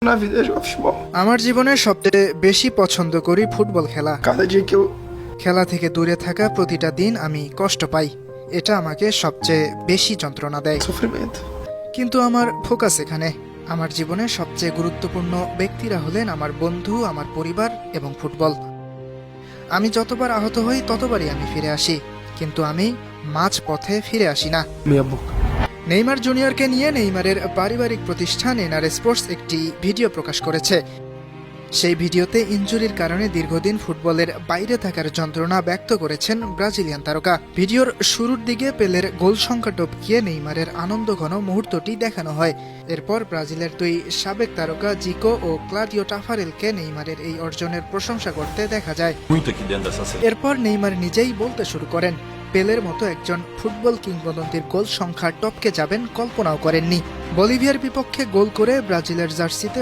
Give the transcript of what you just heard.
na vida é jogar futebol. আমার জীবনে সবচেয়ে বেশি পছন্দ করি ফুটবল খেলা। Cada dia que eu খেলা থেকে দূরে থাকা প্রতিটা দিন আমি কষ্ট পাই, এটা আমাকে সবচেয়ে বেশি যন্ত্রণা দেয়। sofrimento. কিন্তু আমার ফোকাস এখানে। আমার জীবনে সবচেয়ে গুরুত্বপূর্ণ ব্যক্তিরা হলেন আমার বন্ধু, আমার পরিবার এবং ফুটবল। আমি যতবার আহত হই ততবারই আমি ফিরে আসি, কিন্তু আমি মাঝ পথে ফিরে আসি না। Meia boca. নেইমার জুনিয়রকে নিয়ে নেইমারের পারিবারিক প্রতিষ্ঠান এনআর স্পোর্টস একটি ভিডিও প্রকাশ করেছে। সেই ভিডিওতে ইনজুরির কারণে দীর্ঘদিন ফুটবলের বাইরে থাকার যন্ত্রণা ব্যক্ত করেছেন ব্রাজিলিয়ান তারকা। ভিডিওর শুরুর দিকে পেলের গোল সংখ্যা টপকিয়ে নেইমারের আনন্দঘন মুহূর্তটি দেখানো হয়। এরপর ব্রাজিলের দুই সাবেক তারকা জিকো ও ক্লাডিও টাফারেলকে নেইমারের এই অর্জনের প্রশংসা করতে দেখা যায়। Muito aqui dentro dessa cena. এরপর নেইমার নিজেই বলতে শুরু করেন, পেলের মতো একজন ফুটবল কিংবদন্তির গোল সংখ্যা টপকে যাবেন কল্পনাও করেননি। বলিভিয়ার বিপক্ষে গোল করে ব্রাজিলের জার্সিতে